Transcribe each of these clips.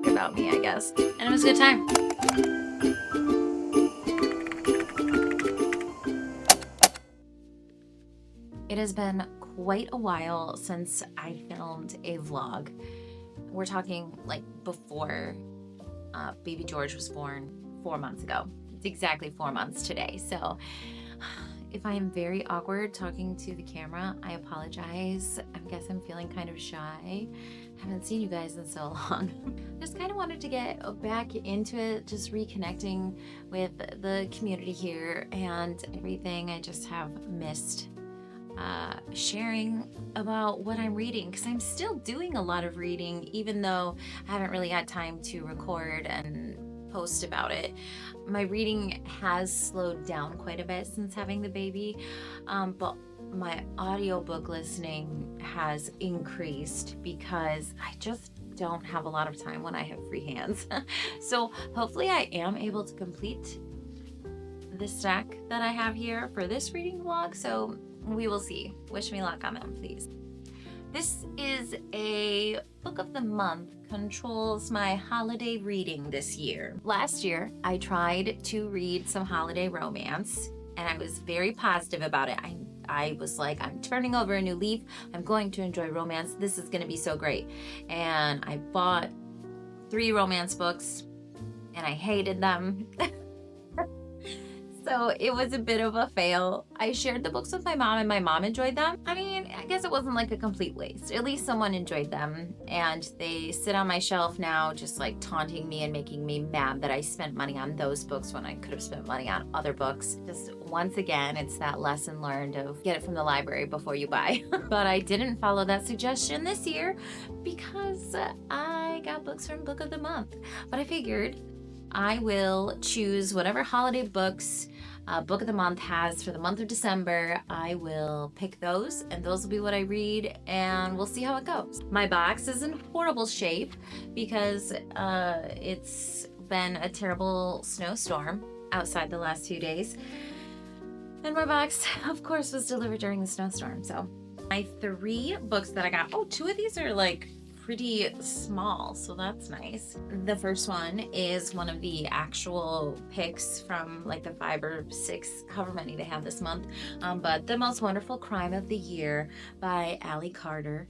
quirk about me, I guess. And it was a good time. It has been quite a while since I filmed a vlog. We're talking like before baby George was born 4 months ago. It's exactly 4 months today. So if I am very awkward talking to the camera, I apologize. I guess I'm feeling kind of shy. Haven't seen you guys in so long. Just kind of wanted to get back into it, just reconnecting with the community here and everything. I just have missed sharing about what I'm reading, because I'm still doing a lot of reading, even though I haven't really had time to record and post about it. My reading has slowed down quite a bit since having the baby, but my audiobook listening has increased because I just don't have a lot of time when I have free hands. So hopefully I am able to complete the stack that I have here for this reading vlog. So we will see. Wish me luck on them, please. This is a book of the month, controls my holiday reading this year. Last year, I tried to read some holiday romance, and I was very positive about it. I was like, I'm turning over a new leaf. I'm going to enjoy romance. This is going to be so great. And I bought 3 romance books, and I hated them. So it was a bit of a fail. I shared the books with my mom, and my mom enjoyed them. I mean, I guess it wasn't like a complete waste. At least someone enjoyed them, and they sit on my shelf now, just like taunting me and making me mad that I spent money on those books when I could have spent money on other books. Just once again, it's that lesson learned of get it from the library before you buy. But I didn't follow that suggestion this year because I got books from Book of the Month. But I figured I will choose whatever holiday books Book of the Month has for the month of December. I will pick those, and those will be what I read, and we'll see how it goes. My box is in horrible shape because it's been a terrible snowstorm outside the last 2 days. And my box, of course, was delivered during the snowstorm. So my 3 books that I got, 2 of these are like pretty small, so that's nice. The first one is one of the actual picks from like the 5 or 6, however many they have this month, but The Most Wonderful Crime of the Year by Ally Carter.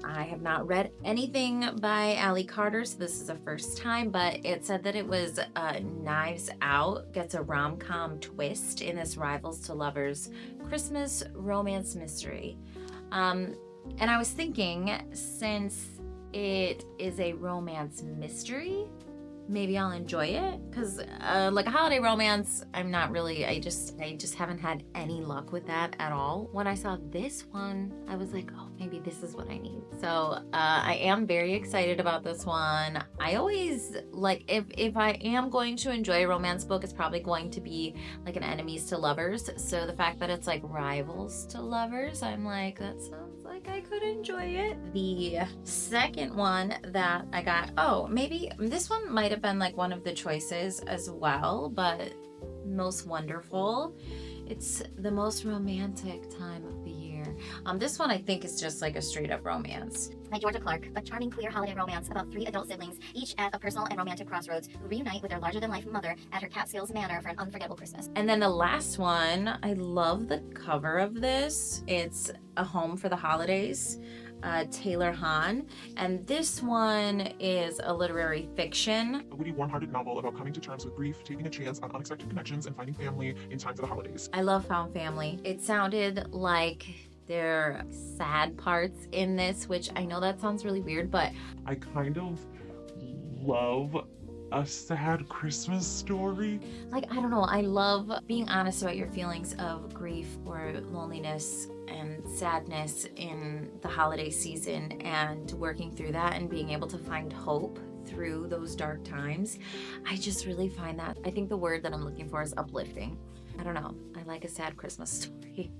I have not read anything by Ally Carter, so this is a first time, but it said that it was Knives Out gets a rom-com twist in this rivals to lovers Christmas romance mystery. And I was thinking, since it is a romance mystery, maybe I'll enjoy it, because like a holiday romance, I'm not really, I just haven't had any luck with that at all. When I saw this one, I was like, oh, maybe this is what I need. So I am very excited about this one. I always like, if I am going to enjoy a romance book, it's probably going to be like an enemies to lovers. So the fact that it's like rivals to lovers, I'm like, that sounds like I could enjoy it. The second one that I got, maybe this one might have been like one of the choices as well, but Most Wonderful. It's the most romantic time of the year. This one I think is just like a straight up romance. By Georgia Clark, a charming queer holiday romance about 3 adult siblings, each at a personal and romantic crossroads, who reunite with their larger-than-life mother at her Catskills manor for an unforgettable Christmas. And then the last one, I love the cover of this. It's A Home for the Holidays, Taylor Hahn. And this one is a literary fiction. A witty, warm-hearted novel about coming to terms with grief, taking a chance on unexpected connections, and finding family in time for the holidays. I love found family. It sounded like there are sad parts in this, which I know that sounds really weird, but I kind of love a sad Christmas story. like, I don't know, I love being honest about your feelings of grief or loneliness and sadness in the holiday season, and working through that and being able to find hope through those dark times. I just really find that, I think the word that I'm looking for is uplifting. I don't know, I like a sad Christmas story.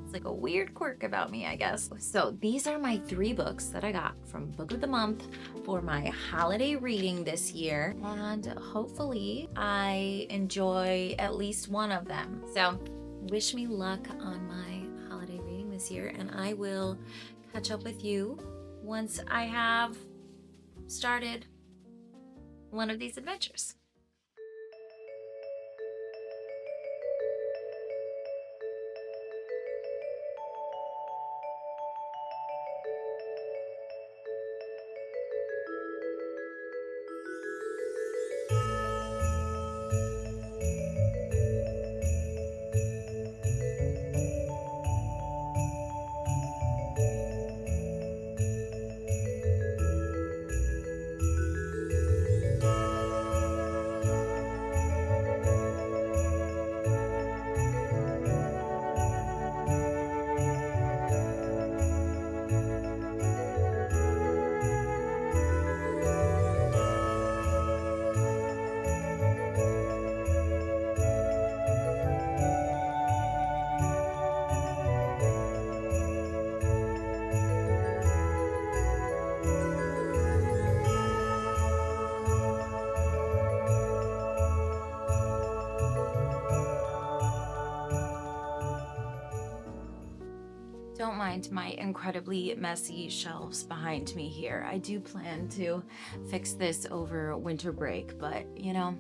It's like a weird quirk about me, I guess. So these are my 3 books that I got from Book of the Month for my holiday reading this year, and hopefully I enjoy at least one of them. So wish me luck on my holiday reading this year, and I will catch up with you once I have started one of these adventures. Don't mind my incredibly messy shelves behind me here. I do plan to fix this over winter break, but you know,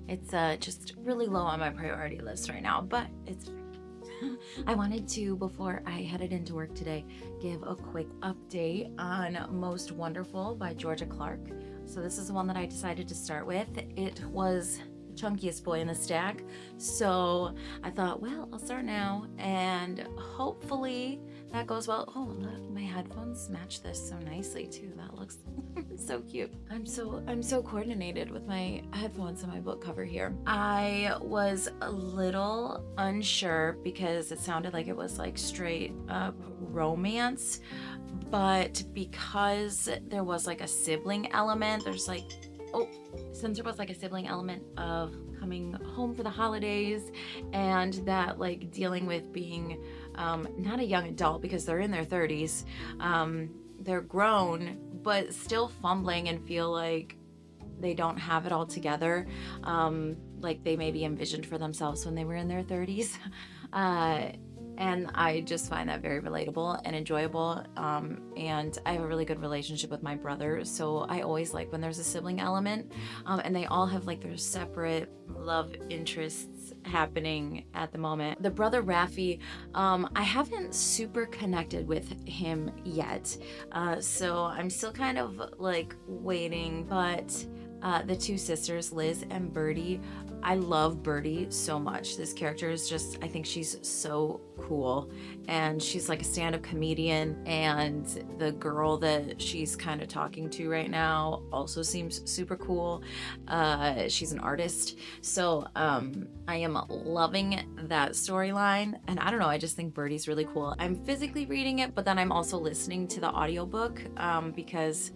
it's just really low on my priority list right now, but it's I wanted to, before I headed into work today, give a quick update on Most Wonderful by Georgia Clark. So this is the one that I decided to start with. It was the chunkiest boy in the stack, so I thought, well, I'll start now, and hopefully that goes well. Oh, look, my headphones match this so nicely too. That looks so cute. I'm so coordinated with my headphones and my book cover here. I was a little unsure because it sounded like it was like straight up romance, but because there was like a sibling element, since there was like a sibling element of coming home for the holidays and that like dealing with being not a young adult because they're in their 30s, they're grown but still fumbling and feel like they don't have it all together, like they maybe envisioned for themselves when they were in their 30s. And I just find that very relatable and enjoyable. And I have a really good relationship with my brother, so I always like when there's a sibling element, and they all have like their separate love interests happening at the moment. The brother Raffi, I haven't super connected with him yet, so I'm still kind of like waiting, but the two sisters, Liz and Birdie, I love Birdie so much. This character is just, I think she's so cool. And she's like a stand-up comedian. And the girl that she's kind of talking to right now also seems super cool. She's an artist. So I am loving that storyline. And I don't know, I just think Birdie's really cool. I'm physically reading it, but then I'm also listening to the audiobook because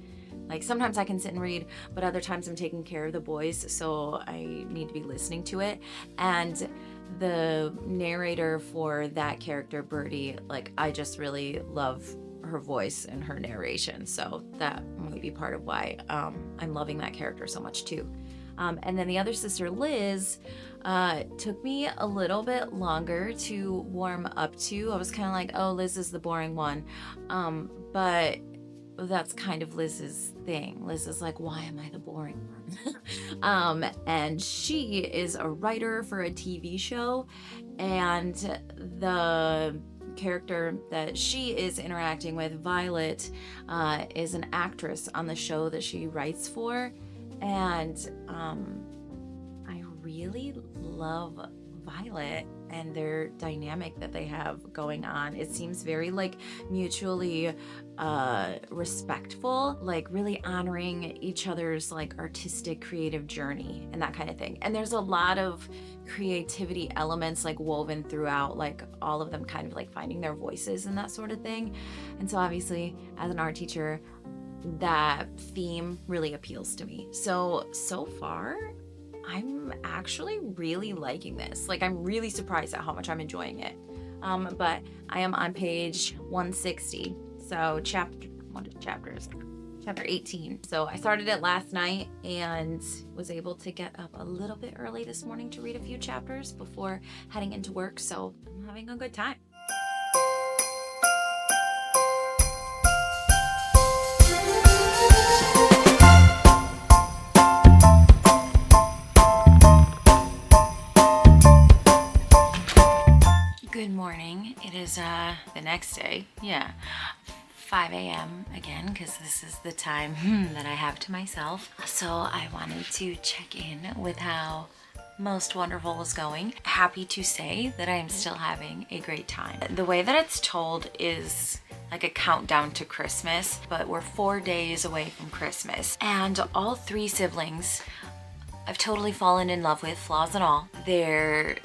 like sometimes I can sit and read, but other times I'm taking care of the boys, so I need to be listening to it. And the narrator for that character, Birdie, like I just really love her voice and her narration, so that might be part of why I'm loving that character so much too. And then the other sister, Liz, took me a little bit longer to warm up to. I was kind of like, oh, Liz is the boring one, but that's kind of Liz's thing. Liz is like, why am I the boring one? And she is a writer for a TV show, and the character that she is interacting with, Violet, is an actress on the show that she writes for, and I really love Violet and their dynamic that they have going on. It seems very like mutually respectful, like really honoring each other's like artistic creative journey and that kind of thing. And there's a lot of creativity elements like woven throughout, like all of them kind of like finding their voices and that sort of thing. And so obviously as an art teacher, that theme really appeals to me. So far I'm actually really liking this. Like I'm really surprised at how much I'm enjoying it. But I am on page 160. So chapter 18. So I started it last night and was able to get up a little bit early this morning to read a few chapters before heading into work. So I'm having a good time. is the next day. Yeah. 5 a.m. again, because this is the time that I have to myself. So I wanted to check in with how Most Wonderful is going. Happy to say that I am still having a great time. The way that it's told is like a countdown to Christmas, but we're 4 days away from Christmas. And all 3 siblings I've totally fallen in love with, flaws and all. Their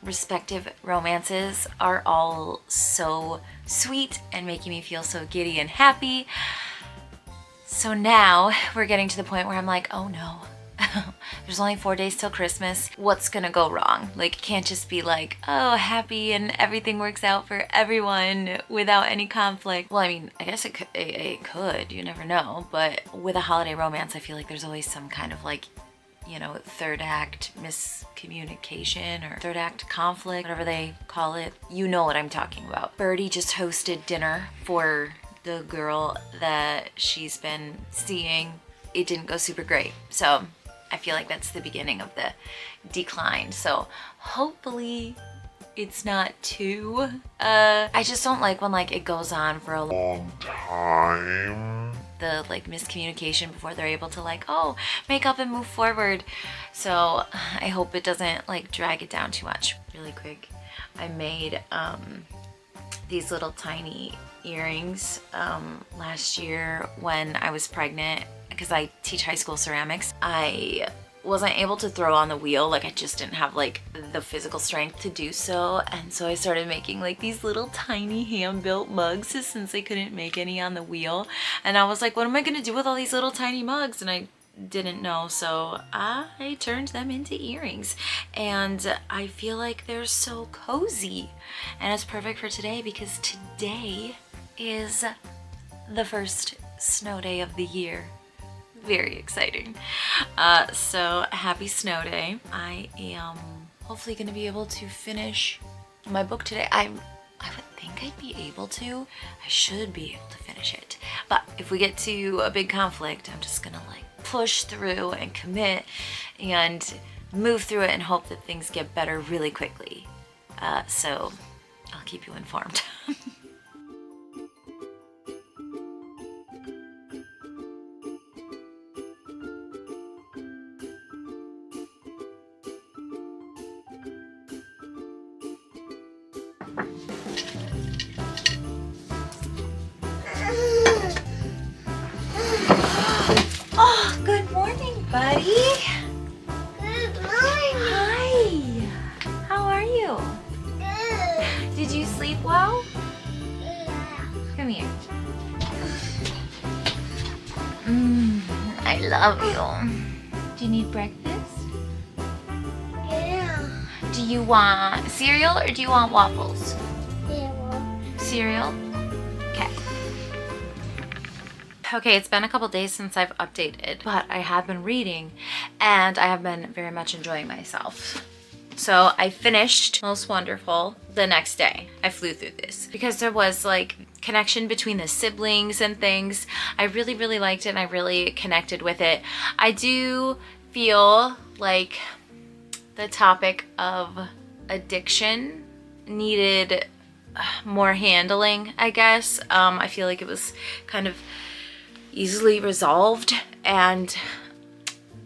respective romances are all so sweet and making me feel so giddy and happy. So now we're getting to the point where I'm like, oh no, there's only 4 days till Christmas. What's gonna go wrong? Like, it can't just be like, oh, happy and everything works out for everyone without any conflict. Well, I mean, I guess it could, you never know. But with a holiday romance, I feel like there's always some kind of like, you know, third act miscommunication or third act conflict, whatever they call it. You know what I'm talking about. Birdie just hosted dinner for the girl that she's been seeing. It didn't go super great. So I feel like that's the beginning of the decline. So hopefully it's not too, I just don't like when like it goes on for a long time. The like miscommunication before they're able to like, oh, make up and move forward. So I hope it doesn't like drag it down too much. Really quick, I made these little tiny earrings last year when I was pregnant, because I teach high school ceramics. I wasn't able to throw on the wheel, like I just didn't have like the physical strength to do so, and so I started making like these little tiny hand-built mugs since I couldn't make any on the wheel. And I was like, what am I gonna do with all these little tiny mugs? And I didn't know, so I turned them into earrings, and I feel like they're so cozy, and it's perfect for today because today is the first snow day of the year. Very exciting. So happy snow day. I am hopefully going to be able to finish my book today. I would think I'd be able to. I should be able to finish it. But if we get to a big conflict, I'm just going to like push through and commit and move through it and hope that things get better really quickly. So I'll keep you informed. Oh, good morning, buddy. Good morning. Hi. How are you? Good. Did you sleep well? Yeah. Come here. I love you. Do you need breakfast? Yeah. Do you want cereal or do you want waffles? Cereal? Okay. Okay, it's been a couple days since I've updated, but I have been reading and I have been very much enjoying myself. So I finished Most Wonderful the next day. I flew through this because there was like connection between the siblings and things. I really, really liked it and I really connected with it. I do feel like the topic of addiction needed more handling, I guess. I feel like it was kind of easily resolved, and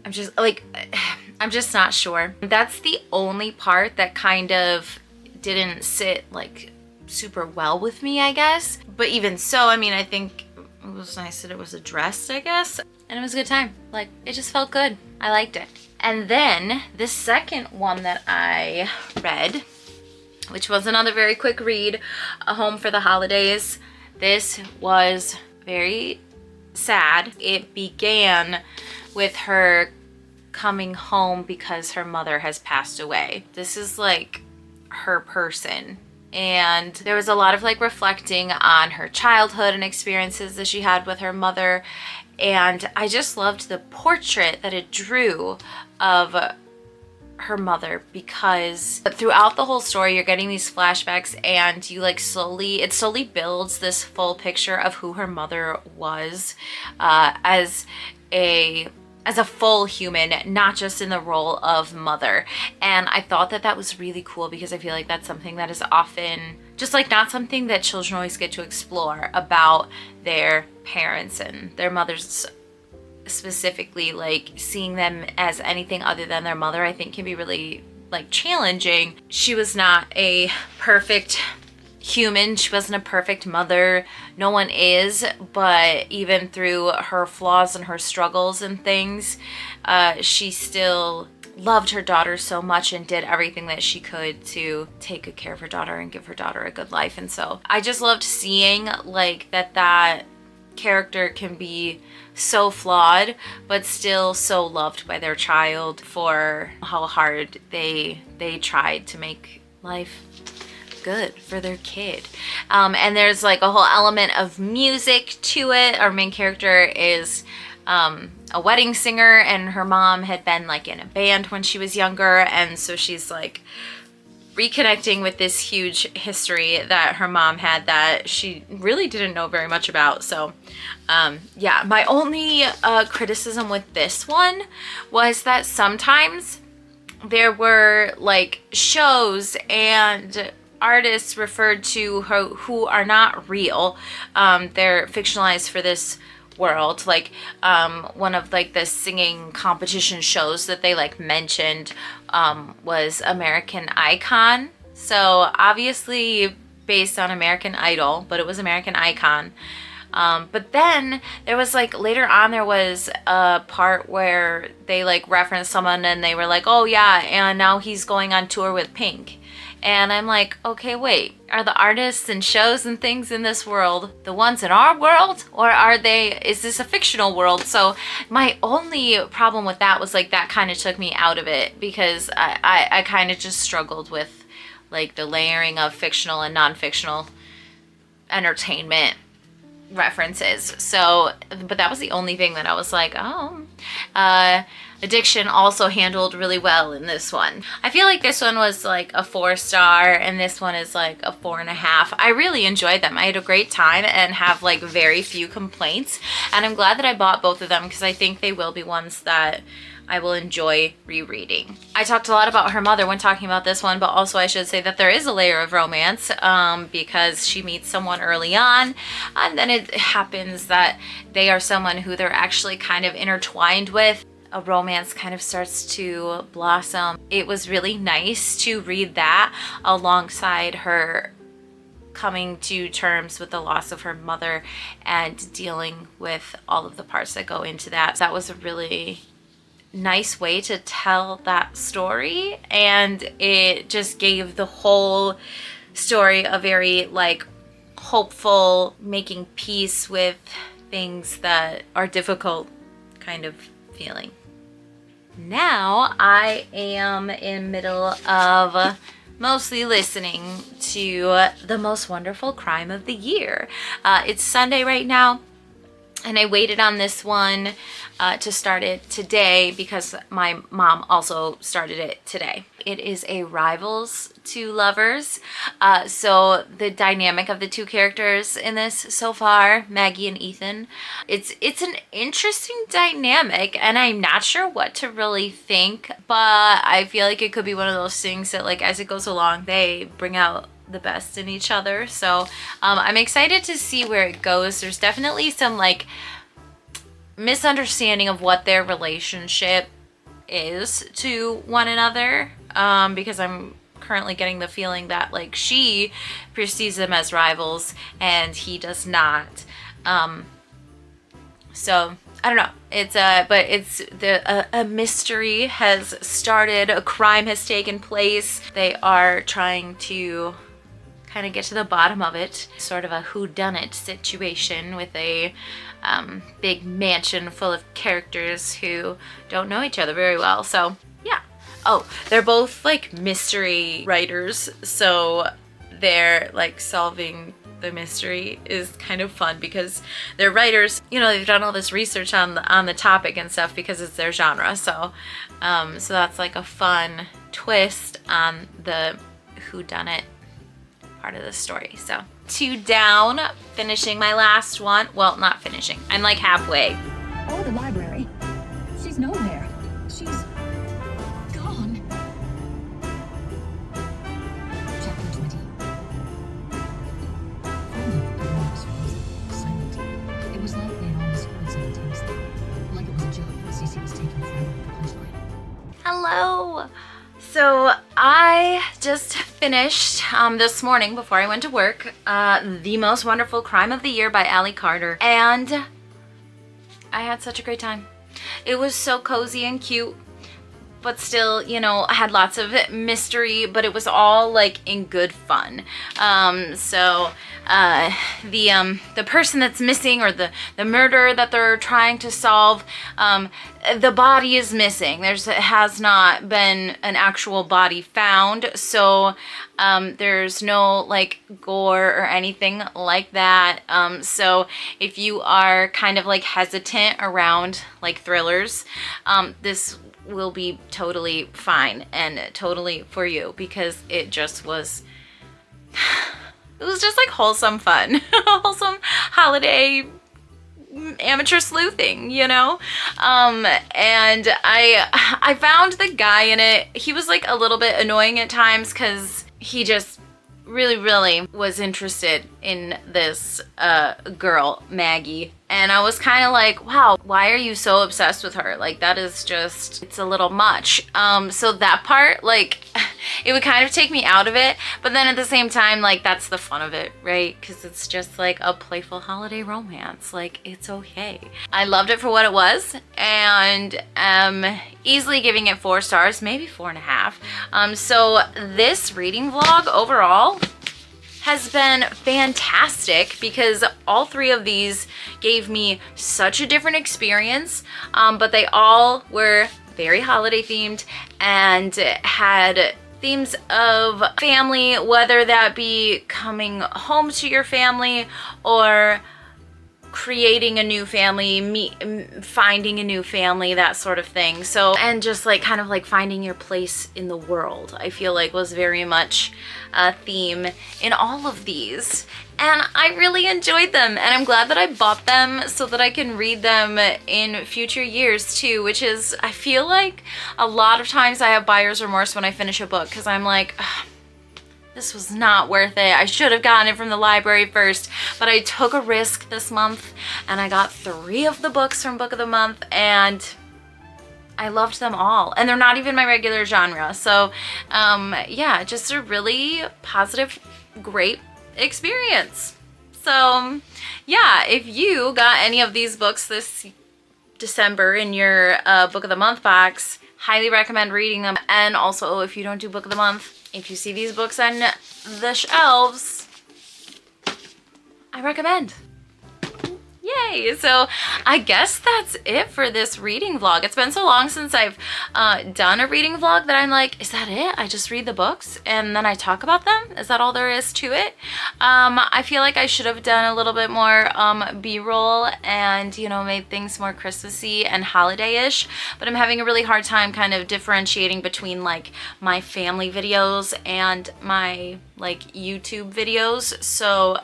I'm just not sure. That's the only part that kind of didn't sit like super well with me, I guess. But even so, I mean, I think it was nice that it was addressed, I guess. And it was a good time. Like, it just felt good. I liked it. And then the second one that I read, which was another very quick read, A Home for the Holidays. This was very sad. It began with her coming home because her mother has passed away. This is like her person. And there was a lot of like reflecting on her childhood and experiences that she had with her mother. And I just loved the portrait that it drew of her mother, because throughout the whole story you're getting these flashbacks and you like it slowly builds this full picture of who her mother was as a as a full human, not just in the role of mother. And I thought that that was really cool because I feel like that's something that is often just like not something that children always get to explore about their parents and their mothers specifically. Like seeing them as anything other than their mother, I think can be really like challenging. She was not a perfect human. She wasn't a perfect mother. No one is, but even through her flaws and her struggles and things, she still loved her daughter so much and did everything that she could to take good care of her daughter and give her daughter a good life. And so I just loved seeing like that character can be so flawed but still so loved by their child for how hard they tried to make life good for their kid. And there's like a whole element of music to it. Our main character is a wedding singer, and her mom had been like in a band when she was younger, and so she's like reconnecting with this huge history that her mom had that she really didn't know very much about. So yeah, my only criticism with this one was that sometimes there were like shows and artists referred to who are not real. They're fictionalized for this world. Like one of like the singing competition shows that they like mentioned was American Icon. So obviously based on American Idol, but it was American Icon. But then there was like later on there was a part where they like referenced someone and they were like, oh yeah, and now he's going on tour with Pink. And I'm like, okay, wait, are the artists and shows and things in this world the ones in our world, or is this a fictional world? So my only problem with that was like that kind of took me out of it, because I kind of just struggled with like the layering of fictional and non-fictional entertainment references. So, but that was the only thing that I was like, oh, Addiction also handled really well in this one. I feel like this one was like a 4-star and this one is like a 4.5. I really enjoyed them. I had a great time and have like very few complaints, and I'm glad that I bought both of them because I think they will be ones that I will enjoy rereading. I talked a lot about her mother when talking about this one, but also I should say that there is a layer of romance because she meets someone early on, and then it happens that they are someone who they're actually kind of intertwined with. A romance kind of starts to blossom. It was really nice to read that alongside her coming to terms with the loss of her mother and dealing with all of the parts that go into that. That was a really nice way to tell that story, and it just gave the whole story a very like hopeful, making peace with things that are difficult kind of feeling. Now I am in middle of mostly listening to The Most Wonderful Crime of the Year. It's Sunday right now, and I waited on this one to start it today because my mom also started it today. It is a rivals to lovers. So the dynamic of the two characters in this so far, Maggie and Ethan, it's an interesting dynamic, and I'm not sure what to really think, but I feel like it could be one of those things that like as it goes along, they bring out the best in each other. So I'm excited to see where it goes. There's definitely some like misunderstanding of what their relationship is to one another, because I'm currently getting the feeling that like she perceives them as rivals and he does not. So I don't know. A mystery has started. A crime has taken place. They are trying to kind of get to the bottom of it. Sort of a whodunit situation with a big mansion full of characters who don't know each other very well. So yeah. Oh, they're both like mystery writers, so they're like solving the mystery is kind of fun because they're writers, you know, they've done all this research on the topic and stuff because it's their genre. So so that's like a fun twist on the whodunit part of the story. So 2 down, finishing my last one. Well, not finishing. I'm like halfway. Oh, the library. She's no So I just finished this morning before I went to work, The Most Wonderful Crime of the Year by Allie Carter, and I had such a great time. It was so cozy and cute, but still, you know, I had lots of mystery, but it was all like in good fun. The person that's missing, or the murder that they're trying to solve, the body is missing. Has not been an actual body found, so there's no like gore or anything like that. So if you are kind of like hesitant around like thrillers, this will be totally fine and totally for you, because it just was it was just like wholesome fun. Wholesome holiday amateur sleuthing, you know. And I found the guy in it, he was like a little bit annoying at times, because he just really was interested in this girl, Maggie. And I was kind of like, wow, why are you so obsessed with her? Like, that is just, it's a little much. So that part, like, it would kind of take me out of it. But then at the same time, like, that's the fun of it, right? Because it's just like a playful holiday romance. Like, it's okay. I loved it for what it was, and easily giving it 4 stars, maybe 4.5. So this reading vlog overall has been fantastic, because all 3 of these gave me such a different experience, but they all were very holiday themed and had themes of family, whether that be coming home to your family or creating a new family, finding a new family, that sort of thing. So, and just like kind of like finding your place in the world, I feel like was very much a theme in all of these. And I really enjoyed them, and I'm glad that I bought them so that I can read them in future years too, which is, I feel like a lot of times I have buyer's remorse when I finish a book, because I'm like, this was not worth it. I should have gotten it from the library first, but I took a risk this month and I got 3 of the books from Book of the Month, and I loved them all. And they're not even my regular genre. So yeah, just a really positive, great experience. So yeah, if you got any of these books this December in your Book of the Month box, highly recommend reading them. And also, if you don't do Book of the Month, if you see these books on the shelves, I recommend. Yay! So I guess that's it for this reading vlog. It's been so long since I've done a reading vlog that I'm like, is that it? I just read the books and then I talk about them? Is that all there is to it? I feel like I should have done a little bit more B-roll and, you know, made things more Christmassy and holiday-ish, but I'm having a really hard time kind of differentiating between like my family videos and my like YouTube videos. So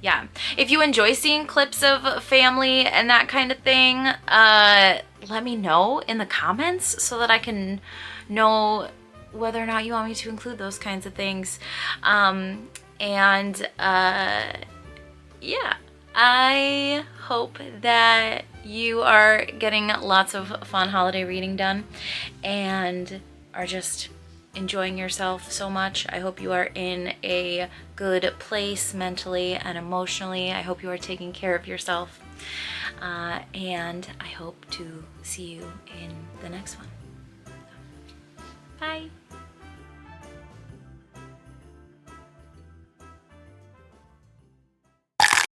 yeah, if you enjoy seeing clips of family and that kind of thing, let me know in the comments so that I can know whether or not you want me to include those kinds of things. Yeah, I hope that you are getting lots of fun holiday reading done and are just enjoying yourself so much. I hope you are in a good place mentally and emotionally. I hope you are taking care of yourself. And I hope to see you in the next one. Bye.